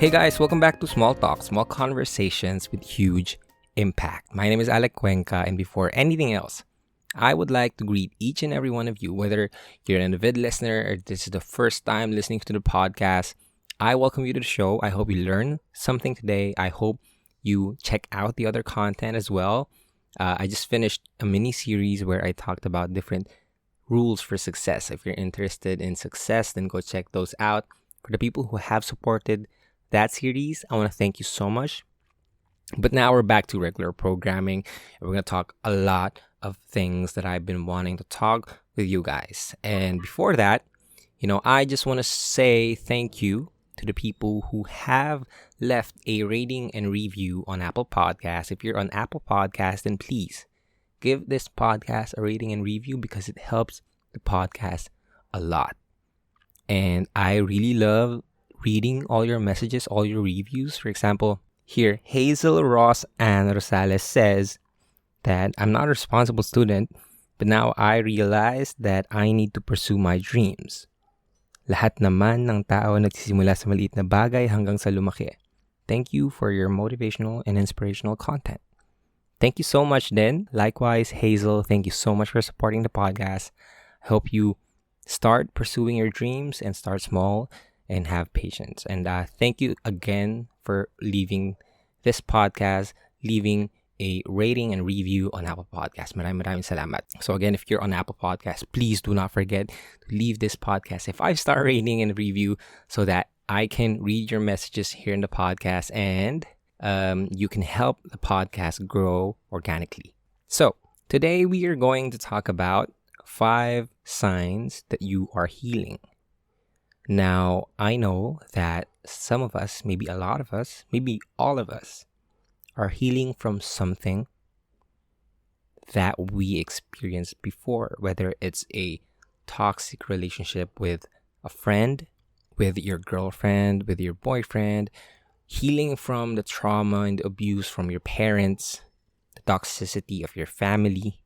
Hey guys, welcome back to Small Talk, small conversations with huge impact. My name is Alec, and before anything else, I would like to greet each and every one of you, whether you're an avid listener or this is the first time listening to the podcast. I welcome you to the show. I hope you learn something today. I hope you check out the other content as well. I just finished a mini series where I talked about different rules for success. If you're interested in success, then go check those out. For the people who have supported that series, I want to thank you so much. But now we're back to regular programming, and we're going to talk a lot of things that I've been wanting to talk with you guys. And before that, I just want to say thank you to the people who have left a rating and review on Apple Podcasts. If you're on Apple Podcasts, then please give this podcast a rating and review because it helps the podcast a lot. And I really love reading all your messages, all your reviews. For example, here, Hazel Ross Ann Rosales says that I'm not a responsible student, but now I realize that I need to pursue my dreams. Lahat naman ng tao nagsisimula sa maliit na bagay hanggang sa lumaki. Thank you for your motivational and inspirational content. Thank you so much, then. Likewise, Hazel, thank you so much for supporting the podcast. I hope you start pursuing your dreams and start small and have patience. And thank you again for leaving this podcast, leaving a rating and review on Apple Podcasts. Maraming salamat. So again, if you're on Apple Podcasts, please do not forget to leave this podcast a 5-star rating and review so that I can read your messages here in the podcast and you can help the podcast grow organically. So today we are going to talk about 5 signs that you are healing. Now, I know that some of us, maybe a lot of us, maybe all of us, are healing from something that we experienced before, whether it's a toxic relationship with a friend, with your girlfriend, with your boyfriend, healing from the trauma and abuse from your parents, the toxicity of your family,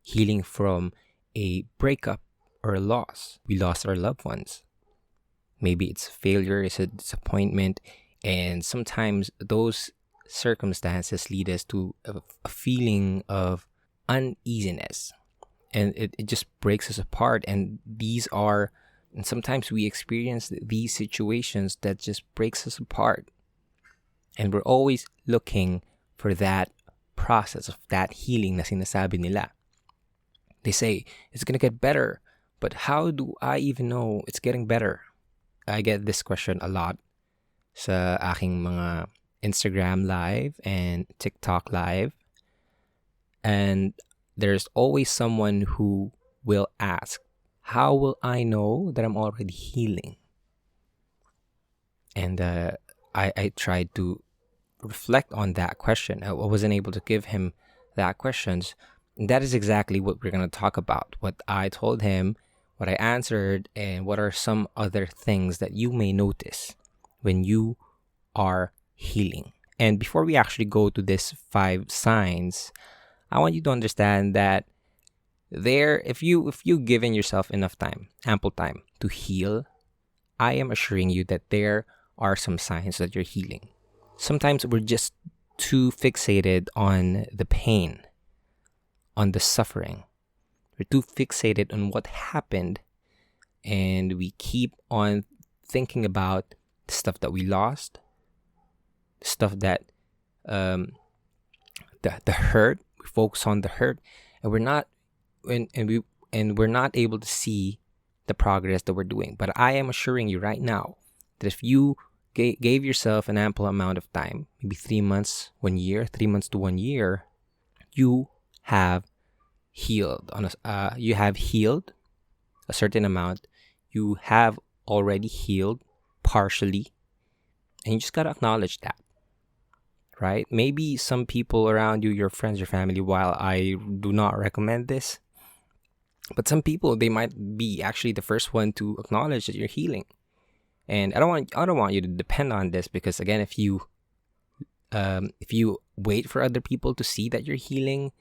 healing from a breakup or a loss. We lost our loved ones. Maybe it's failure, it's a disappointment, and sometimes those circumstances lead us to a feeling of uneasiness, and it just breaks us apart. And sometimes we experience these situations that just breaks us apart, and we're always looking for that process of that healing na sinasabi nila. They say it's gonna get better, but how do I even know it's getting better? I get this question a lot sa aking mga Instagram live and TikTok live. And there's always someone who will ask, how will I know that I'm already healing? And I tried to reflect on that question. I wasn't able to give him that questions. And that is exactly what we're going to talk about. What I told him, what I answered, and what are some other things that you may notice when you are healing. And before we actually go to these 5 signs, I want you to understand that if you given yourself enough time, ample time to heal, I am assuring you that there are some signs that you're healing. Sometimes we're just too fixated on the pain, on the suffering. We're too fixated on what happened, and we keep on thinking about the stuff that we lost, stuff that the hurt. We focus on the hurt, and we're not able to see the progress that we're doing. But I am assuring you right now that if you gave yourself an ample amount of time, maybe 3 months, 1 year, 3 months to 1 year, you have healed. You have healed a certain amount. You have already healed partially, and you just gotta acknowledge that, right? Maybe some people around you, your friends, your family, while I do not recommend this, but some people, they might be actually the first one to acknowledge that you're healing. And I don't want you to depend on this, because again, if you wait for other people to see that you're healing,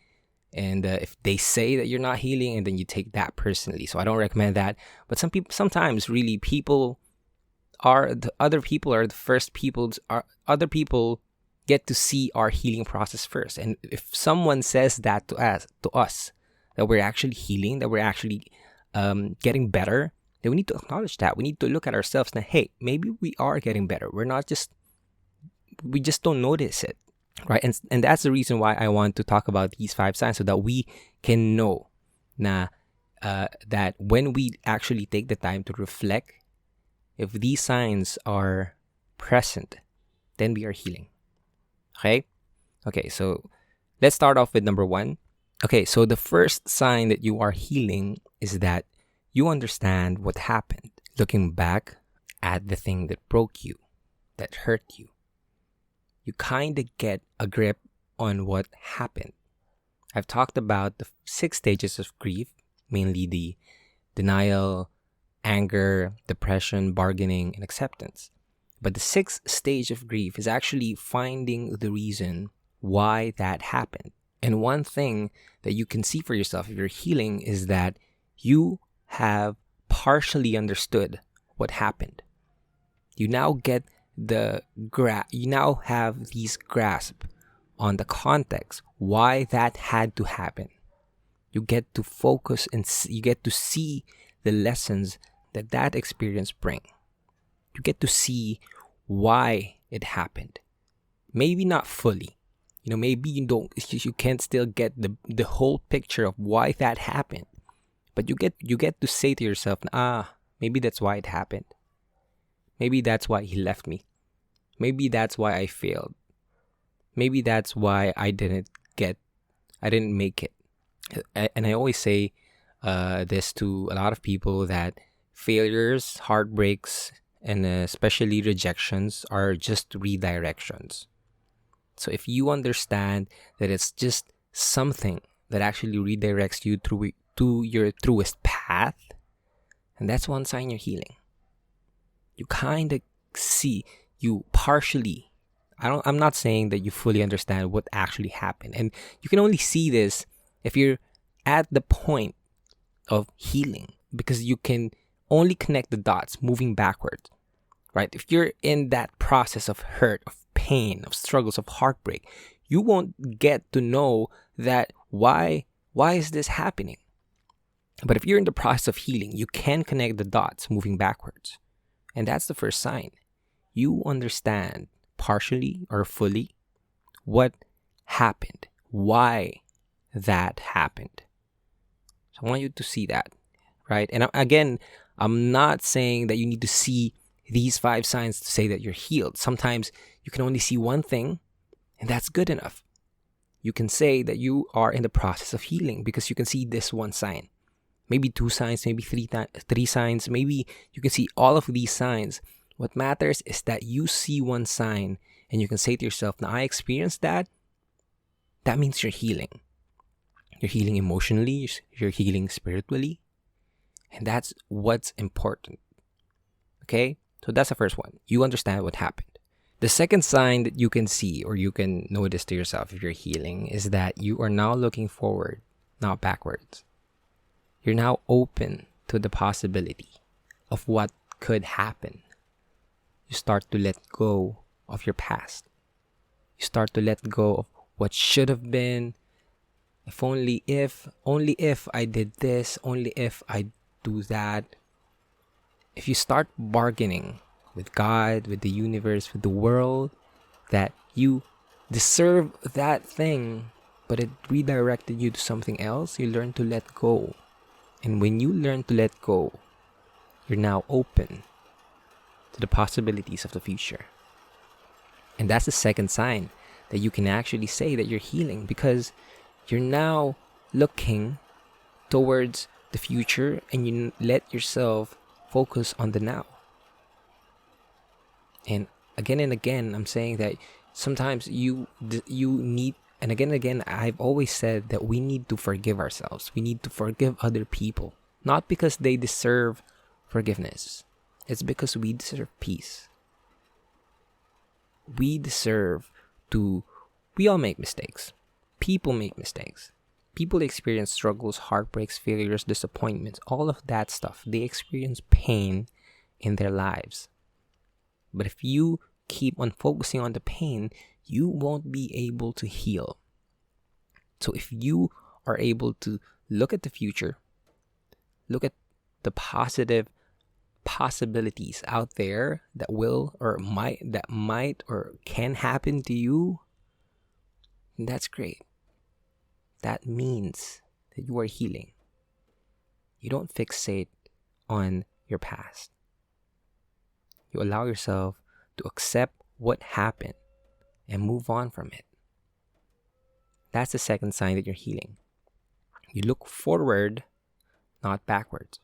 and if they say that you're not healing, and then you take that personally. So I don't recommend that. But sometimes really people the other people are the first people. Other people get to see our healing process first. And if someone says that to us, that we're actually healing, that we're actually getting better, then we need to acknowledge that. We need to look at ourselves and, hey, maybe we are getting better. We just don't notice it, right? And that's the reason why I want to talk about these 5 signs, so that we can know that when we actually take the time to reflect, if these signs are present, then we are healing. Okay, so let's start off with number 1. Okay, so the first sign that you are healing is that you understand what happened. Looking back at the thing that broke you, that hurt you, you kind of get a grip on what happened. I've talked about the 6 stages of grief, mainly the denial, anger, depression, bargaining, and acceptance. But the 6th stage of grief is actually finding the reason why that happened. And one thing that you can see for yourself if you're healing is that you have partially understood what happened. You now get you now have these grasp on the context why that had to happen. You get to focus and you get to see the lessons that experience bring. You get to see why it happened. Maybe not fully. Maybe you can't still get the whole picture of why that happened. But you get to say to yourself, maybe that's why it happened. Maybe that's why he left me. Maybe that's why I failed. Maybe that's why I didn't make it. And I always say this to a lot of people, that failures, heartbreaks, and especially rejections are just redirections. So if you understand that it's just something that actually redirects you to your truest path, and that's one sign you're healing. You kind of see, you partially, I'm not saying that you fully understand what actually happened. And you can only see this if you're at the point of healing, because you can only connect the dots moving backwards, right? If you're in that process of hurt, of pain, of struggles, of heartbreak, you won't get to know that why is this happening. But if you're in the process of healing, you can connect the dots moving backwards. And that's the first sign. You understand partially or fully what happened, why that happened. So I want you to see that, right? And again, I'm not saying that you need to see these 5 signs to say that you're healed. Sometimes you can only see one thing, and that's good enough. You can say that you are in the process of healing because you can see this one sign. Maybe 2 signs, maybe 3 signs, maybe you can see all of these signs. What matters is that you see one sign and you can say to yourself, now I experienced that. That means you're healing. You're healing emotionally, you're healing spiritually. And that's what's important. Okay? So that's the first one. You understand what happened. The second sign that you can see or you can notice to yourself if you're healing is that you are now looking forward, not backwards. You're now open to the possibility of what could happen. You start to let go of your past. You start to let go of what should have been. Only if I did this, only if I do that. If you start bargaining with God, with the universe, with the world, that you deserve that thing, but it redirected you to something else, you learn to let go. And when you learn to let go, you're now open to the possibilities of the future. And that's the second sign that you can actually say that you're healing, because you're now looking towards the future and you let yourself focus on the now. And again, I'm saying that sometimes you need, and again, I've always said that we need to forgive ourselves. We need to forgive other people. Not because they deserve forgiveness. It's because we deserve peace. We all make mistakes. People make mistakes. People experience struggles, heartbreaks, failures, disappointments, all of that stuff. They experience pain in their lives. But if you keep on focusing on the pain, you won't be able to heal. So if you are able to look at the future, look at the positive possibilities out there that might or can happen to you, that's great. That means that you are healing. You don't fixate on your past. You allow yourself to accept what happened and move on from it. That's the second sign that you're healing. You look forward, not backwards.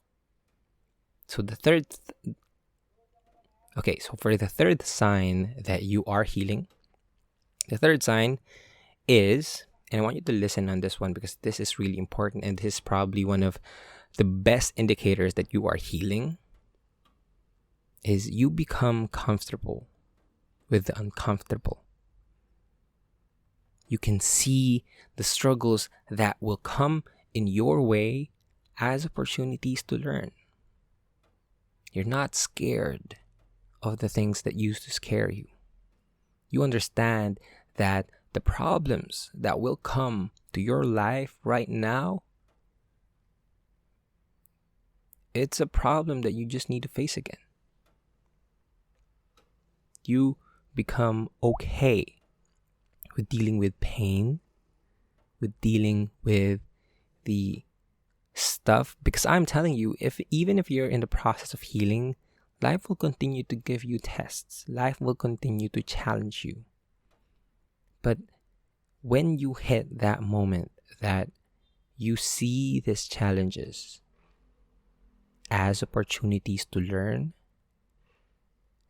So for the third sign that you are healing, the third sign is, and I want you to listen on this one because this is really important, and this is probably one of the best indicators that you are healing, is you become comfortable with the uncomfortable. You can see the struggles that will come in your way as opportunities to learn. You're not scared of the things that used to scare you. You understand that the problems that will come to your life right now, it's a problem that you just need to face again. You become okay with dealing with pain, with dealing with the stuff, because I'm telling you, even if you're in the process of healing, life will continue to give you tests. Life will continue to challenge you. But when you hit that moment that you see these challenges as opportunities to learn,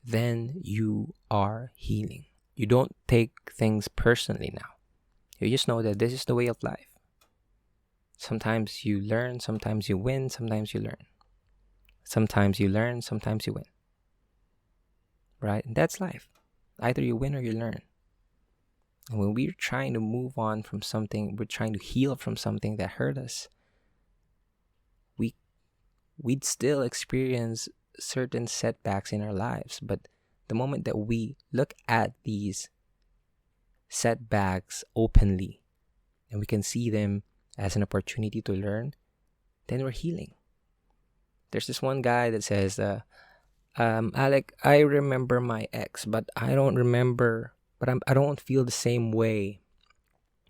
then you are healing. You don't take things personally now. You just know that this is the way of life. Sometimes you learn, sometimes you win, sometimes you learn. Sometimes you learn, sometimes you win. Right? And that's life. Either you win or you learn. And when we're trying to move on from something, we're trying to heal from something that hurt us, we'd still experience certain setbacks in our lives. But the moment that we look at these setbacks openly and we can see them as an opportunity to learn, then we're healing. There's this one guy that says, Alec, I remember my ex, but I don't I don't feel the same way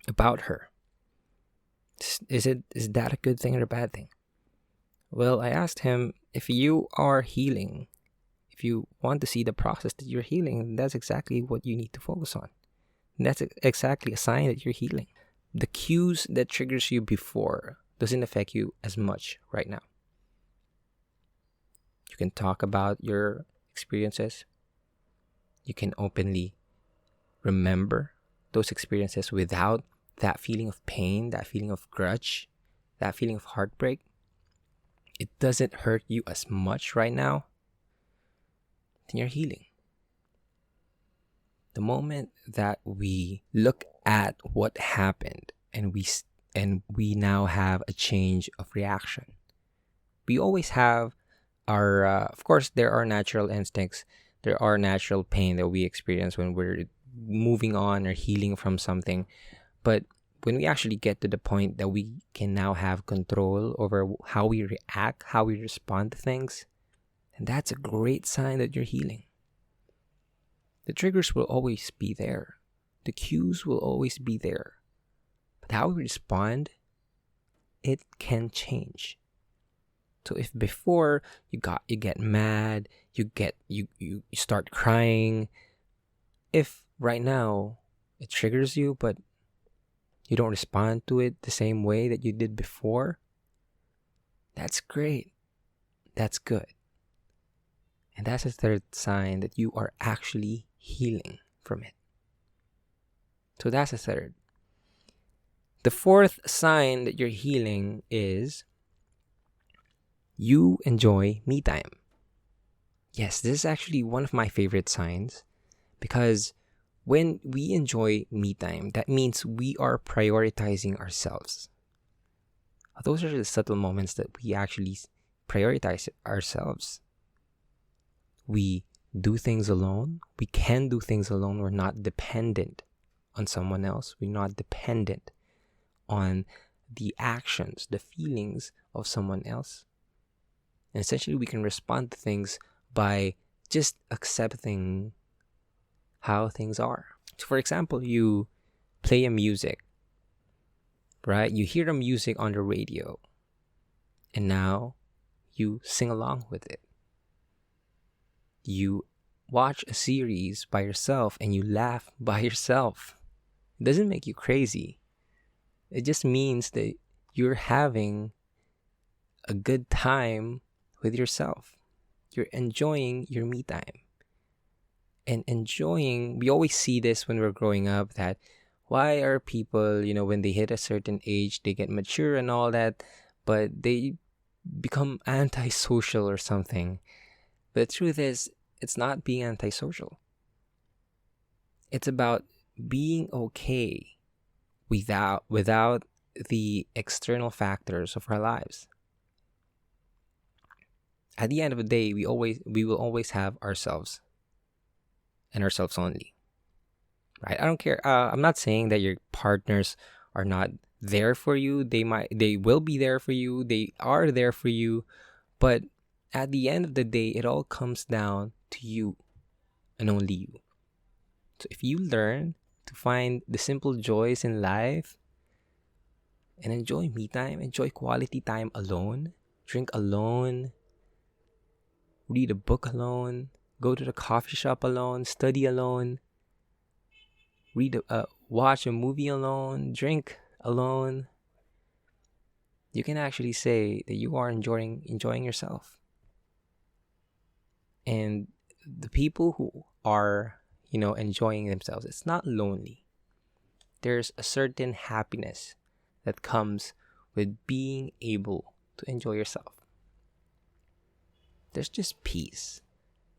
about her. Is that a good thing or a bad thing? Well, I asked him, if you are healing, if you want to see the process that you're healing, that's exactly what you need to focus on. And that's exactly a sign that you're healing. The cues that triggers you before doesn't affect you as much right now. You can talk about your experiences. You can openly remember those experiences without that feeling of pain, that feeling of grudge, that feeling of heartbreak. It doesn't hurt you as much right now. Then you're healing. The moment that we look at what happened and we now have a change of reaction, we always have our of course there are natural instincts, there are natural pain that we experience when we're moving on or healing from something. But when we actually get to the point that we can now have control over how we react, how we respond to things, and that's a great sign that you're healing. The triggers will always be there. The cues will always be there. But how we respond, it can change. So if before you get mad, you start crying, if right now it triggers you but you don't respond to it the same way that you did before, that's great. That's good. And that's a third sign that you are actually healing from it. So that's a third. The fourth sign that you're healing is you enjoy me time. Yes, this is actually one of my favorite signs, because when we enjoy me time, that means we are prioritizing ourselves. Those are the subtle moments that we actually prioritize ourselves. We do things alone. We can do things alone. We're not dependent on someone else. We're not dependent on the actions, the feelings of someone else. And essentially, we can respond to things by just accepting how things are. So for example, you play a music, right? You hear a music on the radio, and now you sing along with it. You watch a series by yourself and you laugh by yourself. It doesn't make you crazy. It just means that you're having a good time with yourself. You're enjoying your me time. And enjoying, we always see this when we're growing up, that why are people, when they hit a certain age, they get mature and all that, but they become antisocial or something. But the truth is, it's not being antisocial. It's about being okay without the external factors of our lives. At the end of the day, we will always have ourselves and ourselves only. Right? I don't care. I'm not saying that your partners are not there for you. They will be there for you. They are there for you. But at the end of the day, it all comes down to you and only you. So if you learn to find the simple joys in life and enjoy me time, enjoy quality time alone, drink alone, read a book alone, go to the coffee shop alone, study alone, watch a movie alone, drink alone, you can actually say that you are enjoying yourself. And the people who are, enjoying themselves, it's not lonely. There's a certain happiness that comes with being able to enjoy yourself. There's just peace,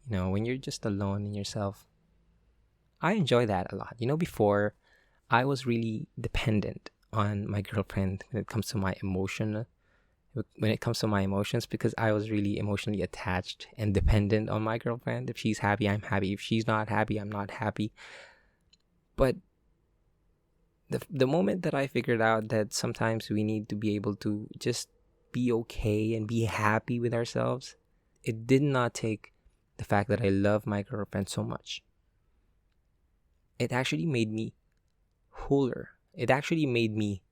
when you're just alone in yourself. I enjoy that a lot. Before, I was really dependent on my girlfriend when it comes to my emotions, because I was really emotionally attached and dependent on my girlfriend. If she's happy, I'm happy. If she's not happy, I'm not happy. But the moment that I figured out that sometimes we need to be able to just be okay and be happy with ourselves, it did not take the fact that I love my girlfriend so much. It actually made me wholer. It actually made me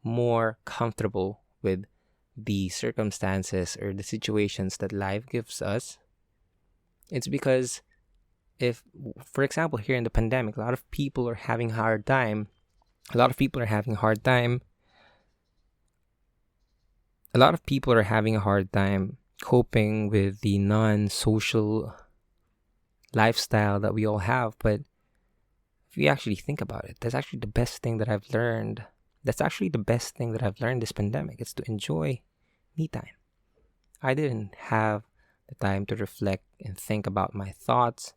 more comfortable with the circumstances or the situations that life gives us. It's because if, for example, here in the pandemic, a lot of people are having a hard time. A lot of people are having a hard time coping with the non-social lifestyle that we all have. But if you actually think about it, that's actually the best thing that I've learned. That's actually the best thing that I've learned this pandemic. It's to enjoy me time. I didn't have the time to reflect and think about my thoughts,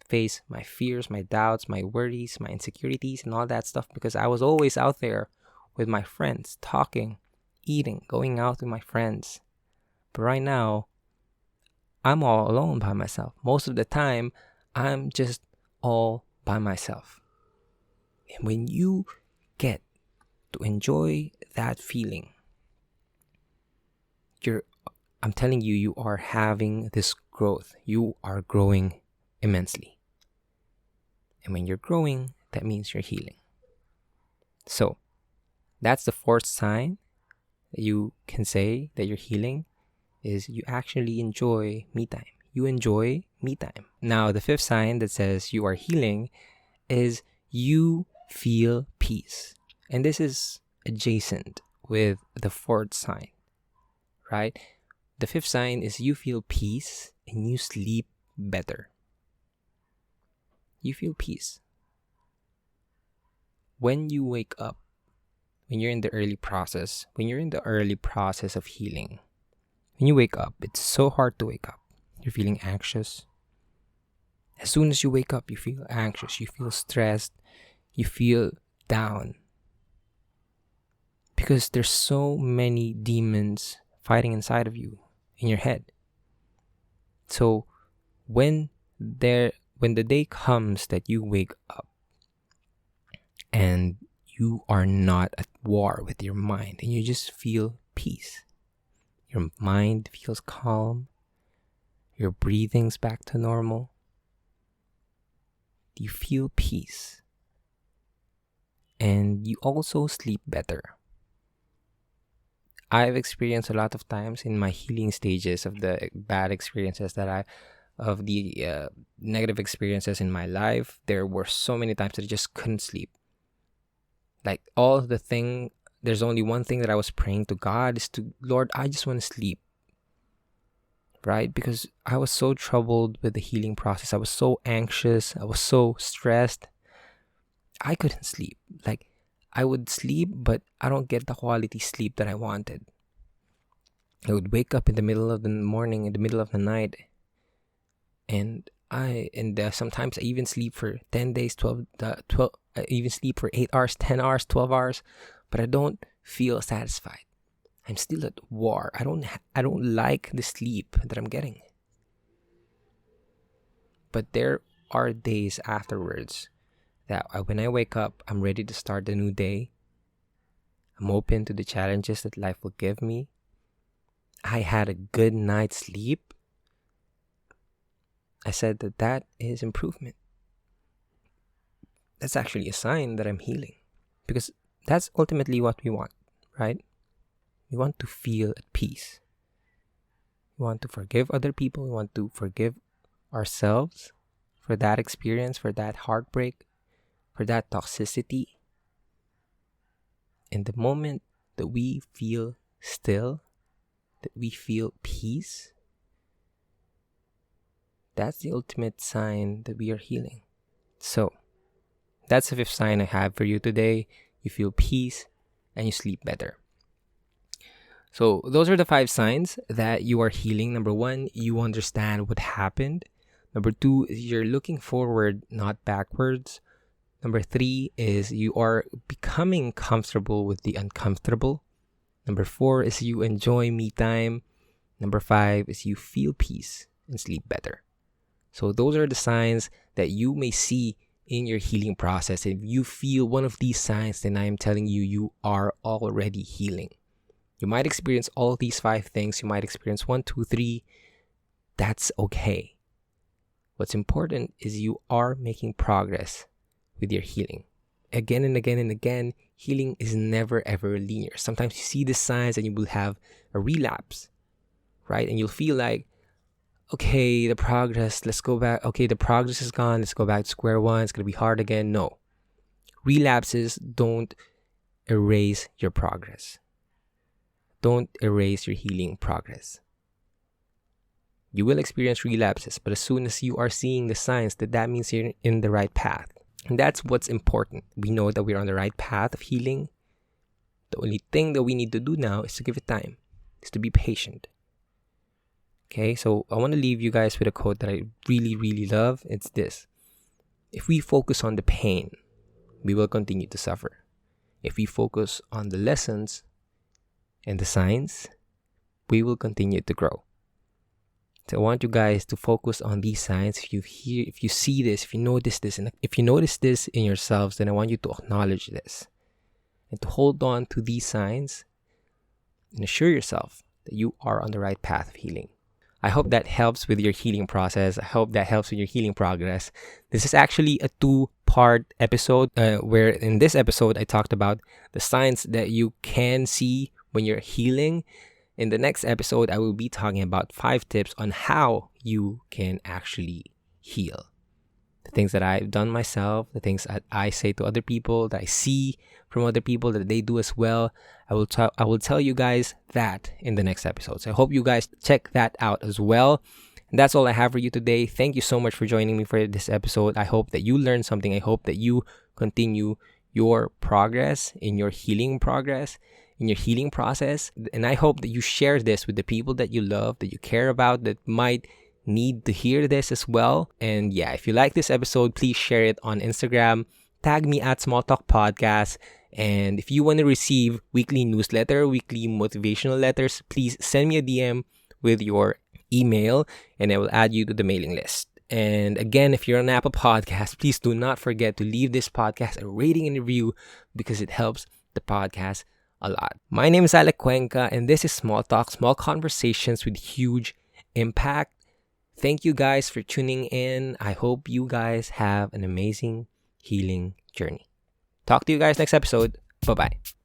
face my fears, my doubts, my worries, my insecurities, and all that stuff, because I was always out there with my friends, talking, eating, going out with my friends. But right now, I'm all alone by myself. Most of the time, I'm just all by myself. And when you get to enjoy that feeling, I'm telling you, you are having this growth. You are growing immensely. And when you're growing, that means you're healing. So, that's the fourth sign that you can say that you're healing, is you actually enjoy me time. You enjoy me time. Now, the fifth sign that says you are healing is you feel peace. And this is adjacent with the fourth sign, right? The fifth sign is you feel peace and you sleep better. You feel peace. When you wake up, when you're in the early process of healing, when you wake up, it's so hard to wake up. You're feeling anxious. As soon as you wake up, you feel anxious, you feel stressed, you feel down. Because there's so many demons fighting inside of you, in your head. So when when the day comes that you wake up and you are not at war with your mind and you just feel peace. Your mind feels calm. Your breathing's back to normal. You feel peace. And you also sleep better. I've experienced a lot of times in my healing stages of the bad experiences of the negative experiences in my life. There were so many times that I just couldn't sleep. Like there's only one thing that I was praying to God is to, Lord, I just want to sleep. Right? Because I was so troubled with the healing process. I was so anxious. I was so stressed. I couldn't sleep. Like, I would sleep, but I don't get the quality sleep that I wanted. I would wake up in the middle of the morning, in the middle of the night, and sometimes I even sleep for 10 days, 12, I even sleep for 8 hours, 10 hours, 12 hours, but I don't feel satisfied. I'm still at war. I don't like the sleep that I'm getting. But there are days afterwards that when I wake up, I'm ready to start a new day. I'm open to the challenges that life will give me. I had a good night's sleep. I said that is improvement. That's actually a sign that I'm healing. Because that's ultimately what we want, right? We want to feel at peace. We want to forgive other people. We want to forgive ourselves for that experience, for that heartbreak, for that toxicity. And the moment that we feel still, that we feel peace, that's the ultimate sign that we are healing. So, that's the fifth sign I have for you today. You feel peace and you sleep better. So those are the 5 signs that you are healing. Number 1, you understand what happened. Number 2 is you're looking forward, not backwards. Number 3 is you are becoming comfortable with the uncomfortable. Number 4 is you enjoy me time. Number 5 is you feel peace and sleep better. So those are the signs that you may see in your healing process. If you feel one of these signs, then I am telling you, you are already healing. You might experience all these 5 things. You might experience 1, 2, 3. That's okay. What's important is you are making progress with your healing. Again and again and again, healing is never ever linear. Sometimes you see the signs and you will have a relapse, right? And you'll feel like, okay, let's go back. Okay, the progress is gone. Let's go back to square one. It's going to be hard again. No. Relapses don't erase your progress. Don't erase your healing progress. You will experience relapses, but as soon as you are seeing the signs, that means you're in the right path. And that's what's important. We know that we're on the right path of healing. The only thing that we need to do now is to give it time. Is to be patient. Okay, so I want to leave you guys with a quote that I really, really love. It's this. If we focus on the pain, we will continue to suffer. If we focus on the lessons and the signs, we will continue to grow. So I want you guys to focus on these signs. If you see this, if you notice this, and if you notice this in yourselves, then I want you to acknowledge this and to hold on to these signs and assure yourself that you are on the right path of healing. I hope that helps with your healing process. I hope that helps with your healing progress. This is actually a 2-part episode where in this episode, I talked about the signs that you can see when you're healing. In the next episode, I will be talking about 5 tips on how you can actually heal. The things that I've done myself, the things that I say to other people, that I see from other people that they do as well. I will tell you guys that in the next episode. So I hope you guys check that out as well. And that's all I have for you today. Thank you so much for joining me for this episode. I hope that you learned something. I hope that you continue your progress in your healing progress, in your healing process. And I hope that you share this with the people that you love, that you care about, that might need to hear this as well. And yeah, if you like this episode, please share it on Instagram. Tag me at Small Talk Podcast. And if you want to receive weekly newsletter, weekly motivational letters, please send me a DM with your email and I will add you to the mailing list. And again, if you're on Apple Podcast, please do not forget to leave this podcast a rating and review because it helps the podcast a lot. My name is Alec Cuenca, and this is Small Talk, Small Conversations with Huge Impact. Thank you guys for tuning in. I hope you guys have an amazing healing journey. Talk to you guys next episode. Bye-bye.